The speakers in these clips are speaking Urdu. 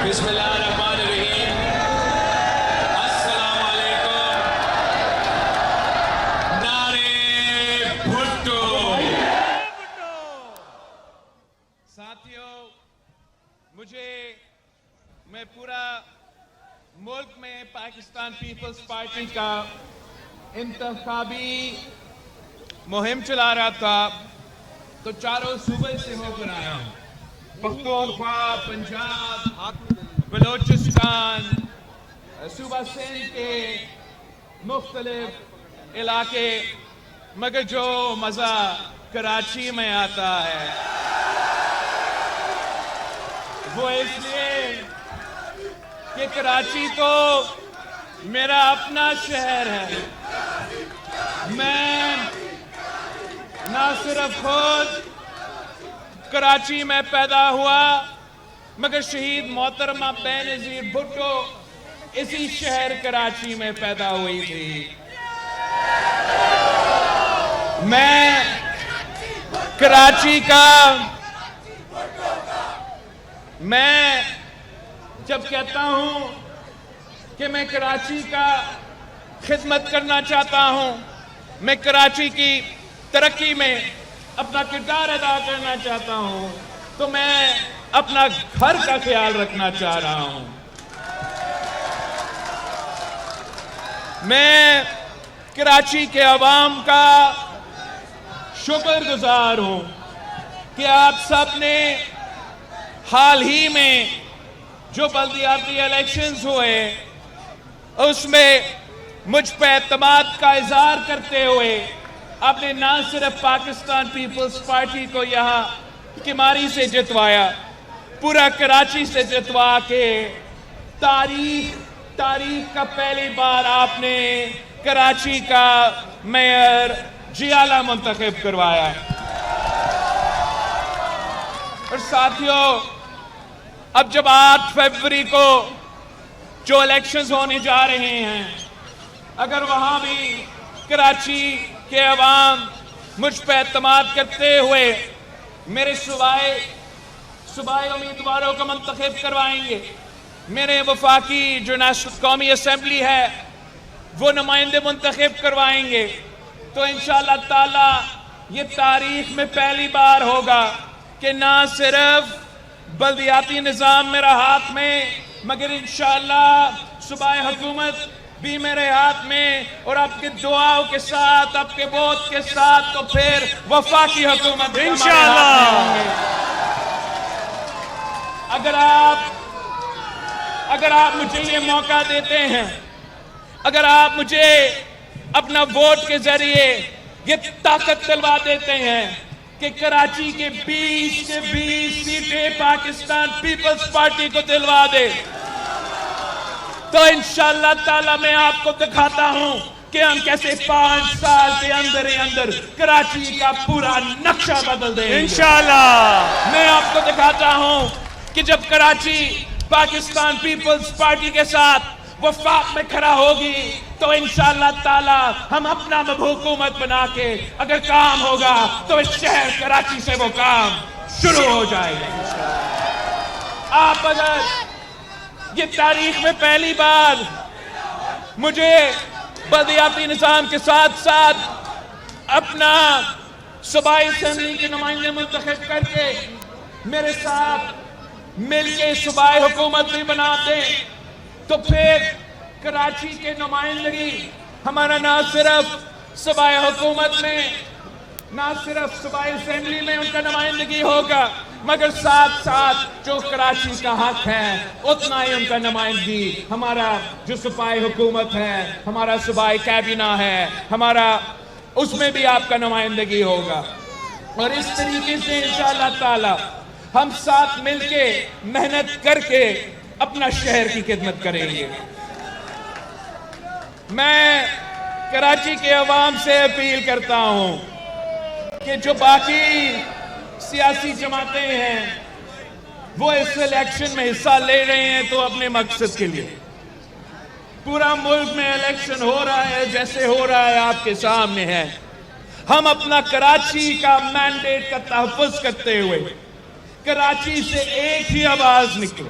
بسم اللہ الرحمن الرحیم۔ السلام علیکم۔ نعرے بھٹو۔ ساتھیوں، میں پورا ملک میں پاکستان پیپلز پارٹی کا انتخابی مہم چلا رہا تھا تو چاروں صوبے سے ہو کر آیا ہوں۔ پختونخوا، پنجاب، بلوچستان، صوبہ سندھ کے مختلف علاقے، مگر جو مزہ کراچی میں آتا ہے وہ اس لیے کہ کراچی تو میرا اپنا شہر ہے۔ میں نہ صرف خود کراچی میں پیدا ہوا مگر شہید محترمہ بے نظیر بھٹو اسی شہر کراچی میں پیدا ہوئی تھی۔ میں کراچی کا میں جب کہتا ہوں کہ میں کراچی کا خدمت کرنا چاہتا ہوں، میں کراچی کی ترقی میں اپنا کردار ادا کرنا چاہتا ہوں، تو میں اپنا گھر کا خیال رکھنا چاہ رہا ہوں۔ میں کراچی کے عوام کا شکر گزار ہوں کہ آپ سب نے حال ہی میں جو بلدیاتی الیکشنز ہوئے اس میں مجھ پہ اعتماد کا اظہار کرتے ہوئے آپ نے نہ صرف پاکستان پیپلز پارٹی کو یہاں کماری سے جتوایا، پورا کراچی سے جتوا کے تاریخ کا پہلی بار آپ نے کراچی کا میئر جیالہ منتخب کروایا۔ اور ساتھیوں، اب جب 8 فروری کو جو الیکشنز ہونے جا رہے ہیں، اگر وہاں بھی کراچی کے عوام مجھ پہ اعتماد کرتے ہوئے میرے صوبائی امیدواروں کو منتخب کروائیں گے، میرے وفاقی جو نیشنل قومی اسمبلی ہے وہ نمائندے منتخب کروائیں گے، تو انشاءاللہ تعالی یہ تاریخ میں پہلی بار ہوگا کہ نہ صرف بلدیاتی نظام میرا ہاتھ میں مگر انشاءاللہ صوبائی حکومت بھی میرے ہاتھ میں، اور آپ کے دعاؤں کے ساتھ، آپ کے ووٹ کے ساتھ تو پھر وفاقی حکومت انشاءاللہ ہوں گے۔ اگر آپ مجھے یہ موقع دیتے ہیں، اگر آپ مجھے اپنا ووٹ کے ذریعے یہ طاقت دلوا دیتے ہیں کہ کراچی کے 20 سیٹیں پاکستان پیپلز پارٹی کو دلوا دے، تو انشاءاللہ تعالی میں آپ کو دکھاتا ہوں کہ ہم کیسے 5 سال کے اندر ہی اندر کراچی کا پورا نقشہ بدل دیں گے انشاءاللہ۔ میں آپ کو دکھاتا ہوں کہ جب کراچی پاکستان پیپلز پارٹی کے ساتھ وفاق میں کھڑا ہوگی تو انشاءاللہ تعالی ہم اپنا حکومت بنا کے اگر کام ہوگا تو اس شہر کراچی سے وہ کام شروع ہو جائے گا۔ آپ اگر یہ تاریخ میں پہلی بار مجھے بلدیاتی نظام کے ساتھ ساتھ اپنا صوبائی اسمبلی کے نمائندے منتخب کر کے میرے ساتھ مل کے صوبائی حکومت بھی بنا دیں، تو پھر کراچی کے نمائندگی ہمارا نہ صرف صوبائی حکومت میں، نہ صرف صوبائی اسمبلی میں ان کا نمائندگی ہوگا مگر ساتھ ساتھ جو کراچی کا حق ہے اتنا ہی ان کا نمائندگی ہمارا جو صوبائی حکومت ہے، ہمارا صوبائی کابینہ ہے، ہمارا اس میں بھی آپ کا نمائندگی ہوگا۔ اور اس طریقے سے انشاءاللہ تعالی ہم ساتھ مل کے محنت کر کے اپنا شہر کی خدمت کریں گے۔ میں کراچی کے عوام سے اپیل کرتا ہوں کہ جو باقی سیاسی جماعتیں ہیں وہ اس الیکشن میں حصہ لے رہے ہیں تو اپنے مقصد کے لیے، پورا ملک میں الیکشن ہو رہا ہے جیسے ہو رہا ہے آپ کے سامنے ہے، ہم اپنا کراچی کا مینڈیٹ کا تحفظ کرتے ہوئے کراچی سے ایک ہی آواز نکلے،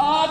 8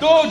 2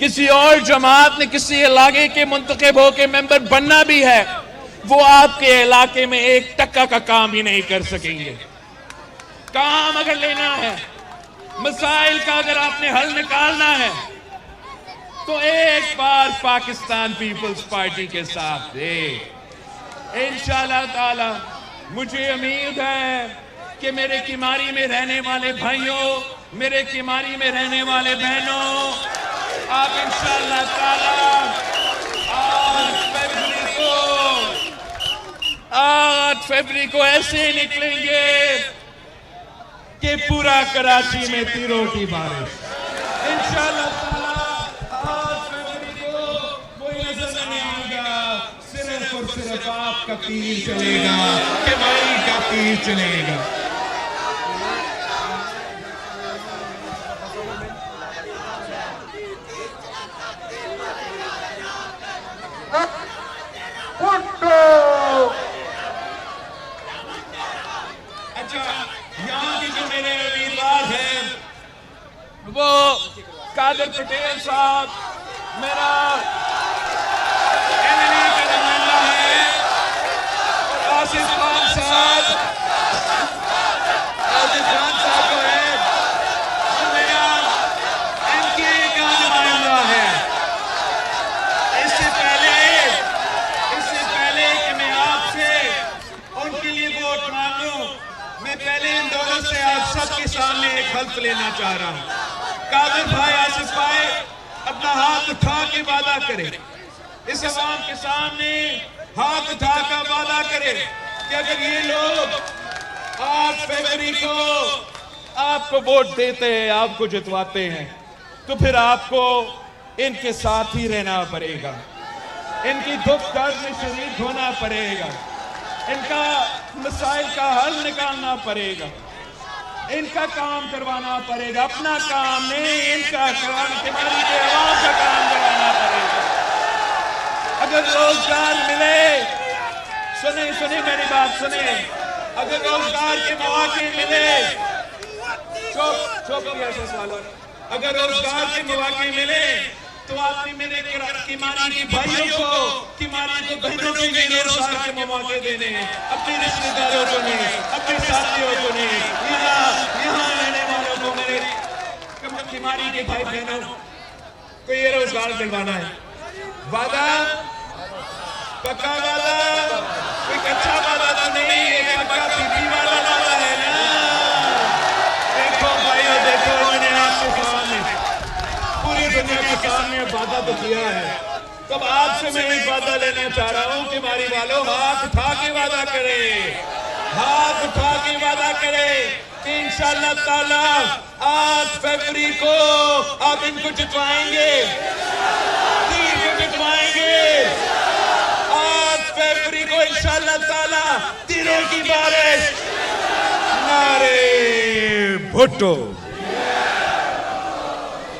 کسی اور جماعت نے کسی علاقے کے منتخب ہو کے ممبر بننا بھی ہے، وہ آپ کے علاقے میں ایک ٹکا کا کام ہی نہیں کر سکیں گے۔ کام اگر لینا ہے، مسائل کا اگر آپ نے حل نکالنا ہے، تو ایک بار پاکستان پیپلز پارٹی کے ساتھ دے۔ انشاءاللہ تعالی مجھے امید ہے کہ میرے کیماری میں رہنے والے بھائیوں، میرے کیماری میں رہنے والے بہنوں، آپ انشاءاللہ تعالی 8 فروری کو ایسے نکلیں گے کہ پورا کراچی میں تیروں کی بارش۔ انشاءاللہ تعالی 8 فروری کو کوئی نظر نہیں آئے گا، صرف اور صرف آپ کا تیر چلے گا، کہ بھائی کا تیر چلے گا۔ اچھا، یہاں کی جو میرے امیدوار ہیں وہ قادر پٹیل صاحب میرا NLA کا نمائندہ ہے، اور آصف خان صاحب جو ہے وہ میرا MKA کا نمائندہ ہے۔ اس سے پہلے کہ میں آپ سے ان کے لیے ووٹ مانگوں، میں پہلے ان دونوں سے آپ سب کے سامنے ایک حلف لینا چاہ رہا ہوں۔ قادر بھائی، آصف بھائی، اپنا ہاتھ اٹھا کے وعدہ کرے، اس عوام کے سامنے ہاتھ اٹھا کر وعدہ کرے کہ اگر یہ لوگ 8 فروری کو آپ کو ووٹ دیتے ہیں، آپ کو جتواتے ہیں، تو پھر آپ کو ان کے ساتھ ہی رہنا پڑے گا، ان کی دکھ درد میں شریک ہونا پڑے گا، ان کا مسائل کا حل نکالنا پڑے گا، ان کا کام کروانا پڑے گا، اپنا کام نہیں، ان کا کام، کیماری کے عوام کا کام کروانا پڑے گا۔ اگر روزگار ملے، سنیں میری بات سنیں، اگر روزگار کے مواقع ملے، اگر روزگار کے مواقع ملے تو آپ نے میرے کیماری کے بھائیوں کو، کیماری کے بہنوں کو بھی روزگار کے مواقع دینے ہیں، اپنے رشتہ داروں کو نہیں، اپنے ساتھیوں کو نہیں، یہاں رہنے والوں کو، میرے کیماری کے بھائی بہنوں کو یہ روزگار دلوانا ہے۔ وعدہ، پکا وعدہ، کوئی کچا وعدہ تو نہیں، ایک پکا پیپی والا وعدہ ہے نا۔ دیکھو بھائیو، دیکھو، میں نے آپ کے سامنے پوری دنیا کے سامنے وعدہ تو کیا ہے، تب آپ سے میں ایک وعدہ لینا چاہ رہا ہوں کہ ہماری والوں ہاتھ اٹھا کے وعدہ کرے، ہاتھ اٹھا کے وعدہ کرے کہ انشاءاللہ تعالی 8 فروری کو آپ ان کو جتوائیں گے، تیر کو جتوائیں گے، 8 فروری کو انشاءاللہ تعالی تیروں کی بارش۔ نعرے بھٹو۔